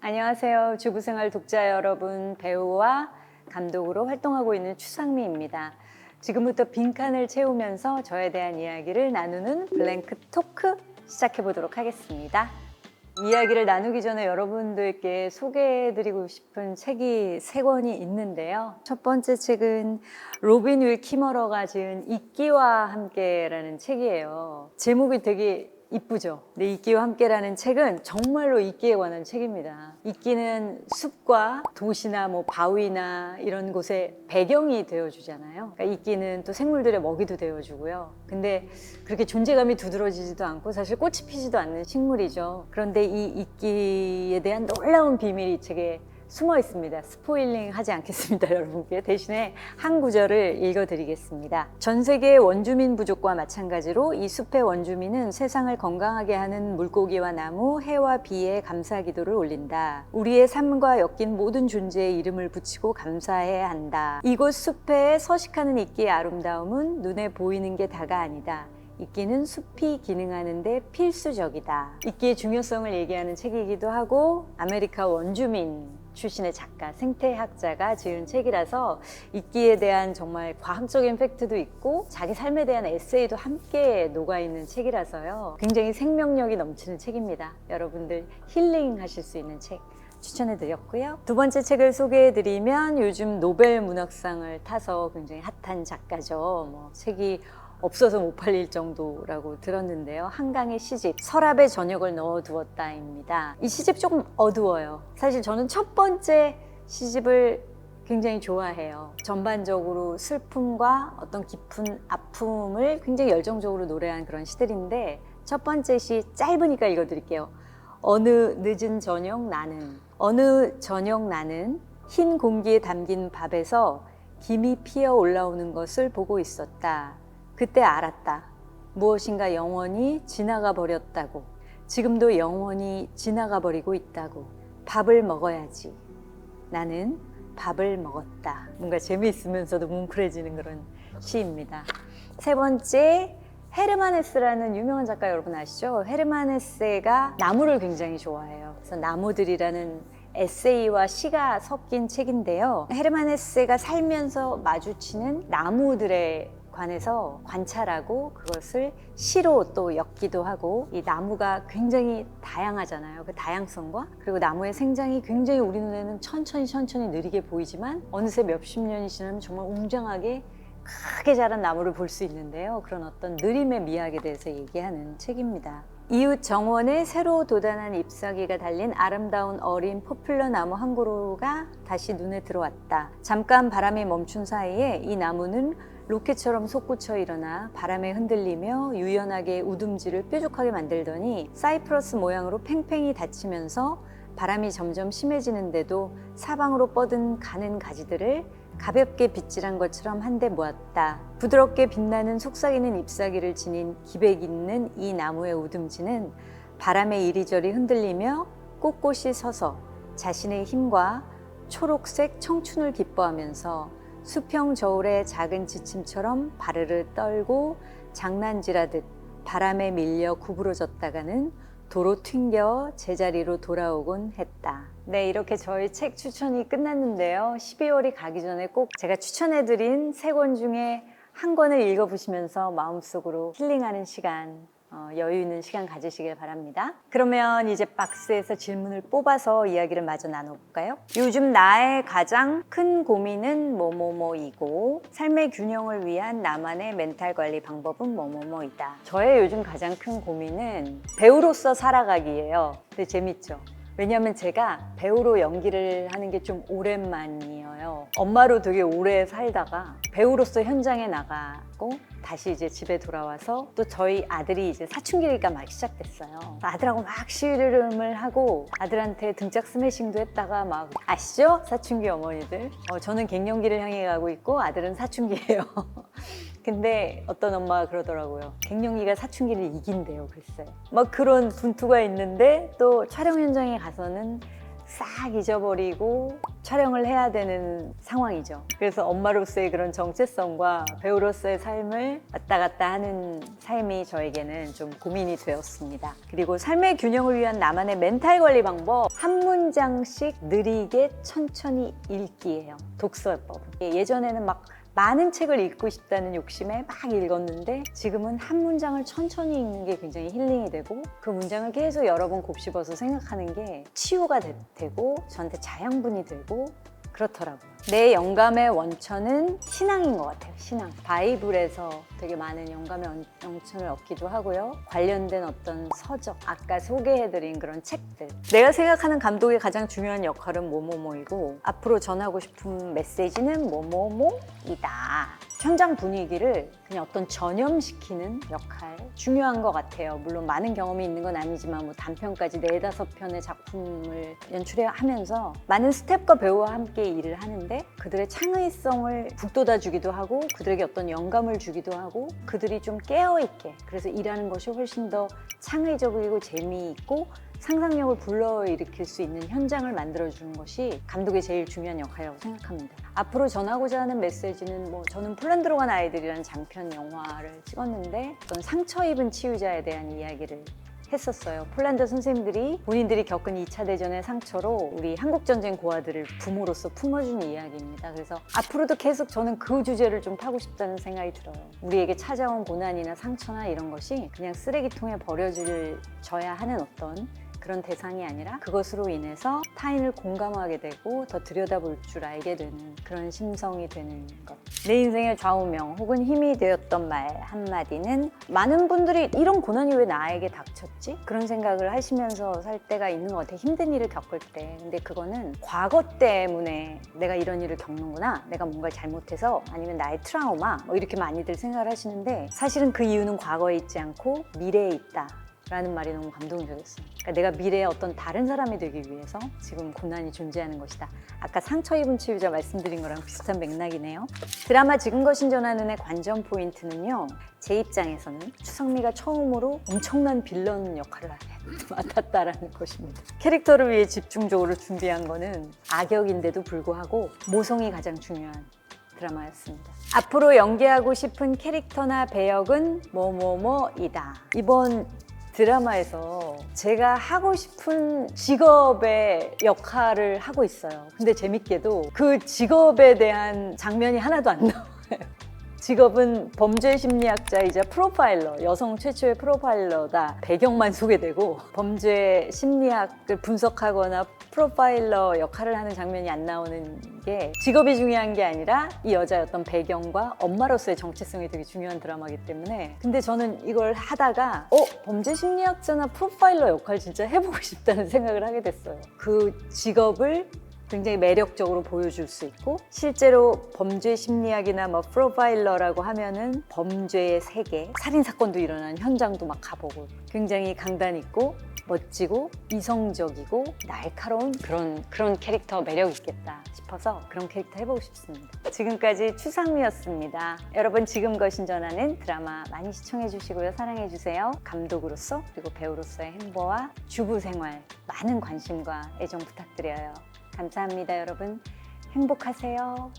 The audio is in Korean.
안녕하세요. 주부생활 독자 여러분, 배우와 감독으로 활동하고 있는 추상미입니다. 지금부터 빈칸을 채우면서 저에 대한 이야기를 나누는 블랭크 토크 시작해 보도록 하겠습니다. 이야기를 나누기 전에 여러분들께 소개해드리고 싶은 책이 3권이 있는데요. 첫 번째 책은 로빈 윌 키머러가 지은 이끼와 함께라는 책이에요. 제목이 되게 이쁘죠? 근데 이끼와 함께라는 책은 정말로 이끼에 관한 책입니다. 이끼는 숲과 도시나 바위나 이런 곳에 배경이 되어주잖아요. 그러니까 이끼는 또 생물들의 먹이도 되어주고요. 근데 그렇게 존재감이 두드러지지도 않고 사실 꽃이 피지도 않는 식물이죠. 그런데 이 이끼에 대한 놀라운 비밀이 이 책에 숨어 있습니다. 스포일링 하지 않겠습니다, 여러분께. 대신에 한 구절을 읽어드리겠습니다. 전 세계의 원주민 부족과 마찬가지로 이 숲의 원주민은 세상을 건강하게 하는 물고기와 나무, 해와 비에 감사 기도를 올린다. 우리의 삶과 엮인 모든 존재에 이름을 붙이고 감사해야 한다. 이곳 숲에 서식하는 이끼의 아름다움은 눈에 보이는 게 다가 아니다. 이끼는 숲이 기능하는 데 필수적이다. 이끼의 중요성을 얘기하는 책이기도 하고 아메리카 원주민 출신의 작가, 생태학자가 지은 책이라서 이끼에 대한 정말 과학적인 팩트도 있고 자기 삶에 대한 에세이도 함께 녹아있는 책이라서요. 굉장히 생명력이 넘치는 책입니다. 여러분들 힐링하실 수 있는 책 추천해드렸고요. 두 번째 책을 소개해드리면 요즘 노벨 문학상을 타서 굉장히 핫한 작가죠. 책이 없어서 못 팔릴 정도라고 들었는데요. 한강의 시집, 서랍에 저녁을 넣어두었다입니다. 이 시집 조금 어두워요. 사실 저는 첫 번째 시집을 굉장히 좋아해요. 전반적으로 슬픔과 어떤 깊은 아픔을 굉장히 열정적으로 노래한 그런 시들인데 첫 번째 시 짧으니까 읽어드릴게요. 어느 늦은 저녁 나는, 어느 저녁 나는 흰 공기에 담긴 밥에서 김이 피어 올라오는 것을 보고 있었다. 그때 알았다. 무엇인가 영원히 지나가 버렸다고. 지금도 영원히 지나가 버리고 있다고. 밥을 먹어야지. 나는 밥을 먹었다. 뭔가 재미있으면서도 뭉클해지는 그런 시입니다. 세 번째, 헤르만 헤세라는 유명한 작가 여러분 아시죠? 헤르만 헤세가 나무를 굉장히 좋아해요. 그래서 나무들이라는 에세이와 시가 섞인 책인데요. 헤르만 헤세가 살면서 마주치는 나무들의 관해서 관찰하고 그것을 시로 또 엮기도 하고, 이 나무가 굉장히 다양하잖아요. 그 다양성과 그리고 나무의 생장이 굉장히 우리 눈에는 천천히 느리게 보이지만 어느새 몇십 년이 지나면 정말 웅장하게 크게 자란 나무를 볼 수 있는데요. 그런 어떤 느림의 미학에 대해서 얘기하는 책입니다. 이웃 정원에 새로 돋아난 잎사귀가 달린 아름다운 어린 포플러 나무 한 그루가 다시 눈에 들어왔다. 잠깐 바람이 멈춘 사이에 이 나무는 로켓처럼 솟구쳐 일어나 바람에 흔들리며 유연하게 우둥지를 뾰족하게 만들더니 사이프러스 모양으로 팽팽히 닫히면서 바람이 점점 심해지는데도 사방으로 뻗은 가는 가지들을 가볍게 빗질한 것처럼 한데 모았다. 부드럽게 빛나는 속삭이는 잎사귀를 지닌 기백 있는 이 나무의 우둥지는 바람에 이리저리 흔들리며 꼿꼿이 서서 자신의 힘과 초록색 청춘을 기뻐하면서 수평 저울의 작은 지침처럼 바르르 떨고 장난질하듯 바람에 밀려 구부러졌다가는 도로 튕겨 제자리로 돌아오곤 했다. 네, 이렇게 저희 책 추천이 끝났는데요. 12월이 가기 전에 꼭 제가 추천해드린 3권 중에 한 권을 읽어보시면서 마음속으로 힐링하는 시간, 여유 있는 시간 가지시길 바랍니다. 그러면 이제 박스에서 질문을 뽑아서 이야기를 마저 나눠볼까요? 요즘 나의 가장 큰 고민은 뭐뭐뭐이고 삶의 균형을 위한 나만의 멘탈 관리 방법은 뭐뭐뭐이다. 저의 요즘 가장 큰 고민은 배우로서 살아가기예요. 근데 재밌죠? 왜냐하면 제가 배우로 연기를 하는 게 좀 오랜만이에요. 엄마로 되게 오래 살다가 배우로서 현장에 나가고 다시 이제 집에 돌아와서 또 저희 아들이 이제 사춘기가 막 시작됐어요. 아들하고 막 씨름을 하고 아들한테 등짝 스매싱도 했다가 막 아시죠? 사춘기 어머니들. 저는 갱년기를 향해 가고 있고 아들은 사춘기예요. 근데 어떤 엄마가 그러더라고요. 갱년기가 사춘기를 이긴대요, 글쎄. 막 그런 분투가 있는데 또 촬영 현장에 가서는 싹 잊어버리고 촬영을 해야 되는 상황이죠. 그래서 엄마로서의 그런 정체성과 배우로서의 삶을 왔다 갔다 하는 삶이 저에게는 좀 고민이 되었습니다. 그리고 삶의 균형을 위한 나만의 멘탈 관리 방법, 한 문장씩 느리게 천천히 읽기예요. 독서법은. 예전에는 막 많은 책을 읽고 싶다는 욕심에 막 읽었는데 지금은 한 문장을 천천히 읽는 게 굉장히 힐링이 되고 그 문장을 계속 여러 번 곱씹어서 생각하는 게 치유가 되고 저한테 자양분이 되고 그렇더라고요. 내 영감의 원천은 신앙인 것 같아요. 신앙. 바이블에서 되게 많은 영감의 원천을 얻기도 하고요. 관련된 어떤 서적, 아까 소개해드린 그런 책들. 내가 생각하는 감독의 가장 중요한 역할은 뭐뭐뭐이고 앞으로 전하고 싶은 메시지는 뭐뭐뭐이다. 현장 분위기를 그냥 어떤 전염시키는 역할 중요한 것 같아요. 물론 많은 경험이 있는 건 아니지만 뭐 단편까지 4-5편의 작품을 연출하면서 많은 스태프과 배우와 함께 일을 하는데 그들의 창의성을 북돋아주기도 하고 그들에게 어떤 영감을 주기도 하고 그들이 좀 깨어있게 그래서 일하는 것이 훨씬 더 창의적이고 재미있고 상상력을 불러일으킬 수 있는 현장을 만들어주는 것이 감독의 제일 중요한 역할이라고 생각합니다. 앞으로 전하고자 하는 메시지는 저는 폴란드로 간 아이들이라는 장편 영화를 찍었는데 어떤 상처 입은 치유자에 대한 이야기를 했었어요. 폴란드 선생님들이 본인들이 겪은 2차 대전의 상처로 우리 한국전쟁 고아들을 부모로서 품어준 이야기입니다. 그래서 앞으로도 계속 저는 그 주제를 좀 타고 싶다는 생각이 들어요. 우리에게 찾아온 고난이나 상처나 이런 것이 그냥 쓰레기통에 버려져야 하는 어떤 그런 대상이 아니라 그것으로 인해서 타인을 공감하게 되고 더 들여다볼 줄 알게 되는 그런 심성이 되는 것. 내 인생의 좌우명 혹은 힘이 되었던 말 한마디는 많은 분들이 이런 고난이 왜 나에게 닥쳤지? 그런 생각을 하시면서 살 때가 있는 것 같아요. 힘든 일을 겪을 때. 근데 그거는 과거 때문에 내가 이런 일을 겪는구나. 내가 뭔가 잘못해서 아니면 나의 트라우마 이렇게 많이들 생각을 하시는데 사실은 그 이유는 과거에 있지 않고 미래에 있다. 라는 말이 너무 감동적이었어요. 그러니까 내가 미래에 어떤 다른 사람이 되기 위해서 지금 고난이 존재하는 것이다. 아까 상처 입은 치유자 말씀드린 거랑 비슷한 맥락이네요. 드라마 지금 거신 전하는의 관전 포인트는요. 제 입장에서는 추상미가 처음으로 엄청난 빌런 역할을 맡았다라는 것입니다. 캐릭터를 위해 집중적으로 준비한 거는 악역인데도 불구하고 모성이 가장 중요한 드라마였습니다. 앞으로 연기하고 싶은 캐릭터나 배역은 뭐뭐뭐이다. 이번 드라마에서 제가 하고 싶은 직업의 역할을 하고 있어요. 근데 재밌게도 그 직업에 대한 장면이 하나도 안 나와요. 직업은 범죄 심리학자이자 프로파일러, 여성 최초의 프로파일러다. 배경만 소개되고 범죄 심리학을 분석하거나 프로파일러 역할을 하는 장면이 안 나오는 게 직업이 중요한 게 아니라 이 여자의 어떤 배경과 엄마로서의 정체성이 되게 중요한 드라마이기 때문에 근데 저는 이걸 하다가 범죄 심리학자나 프로파일러 역할 진짜 해보고 싶다는 생각을 하게 됐어요. 그 직업을 굉장히 매력적으로 보여줄 수 있고 실제로 범죄 심리학이나 프로파일러라고 하면은 범죄의 세계, 살인사건도 일어나는 현장도 막 가보고 굉장히 강단 있고 멋지고 이성적이고 날카로운 그런 캐릭터 매력 있겠다 싶어서 그런 캐릭터 해보고 싶습니다. 지금까지 추상미였습니다. 여러분 지금 거신 전하는 드라마 많이 시청해 주시고요. 사랑해 주세요. 감독으로서 그리고 배우로서의 행보와 주부 생활 많은 관심과 애정 부탁드려요. 감사합니다, 여러분. 행복하세요.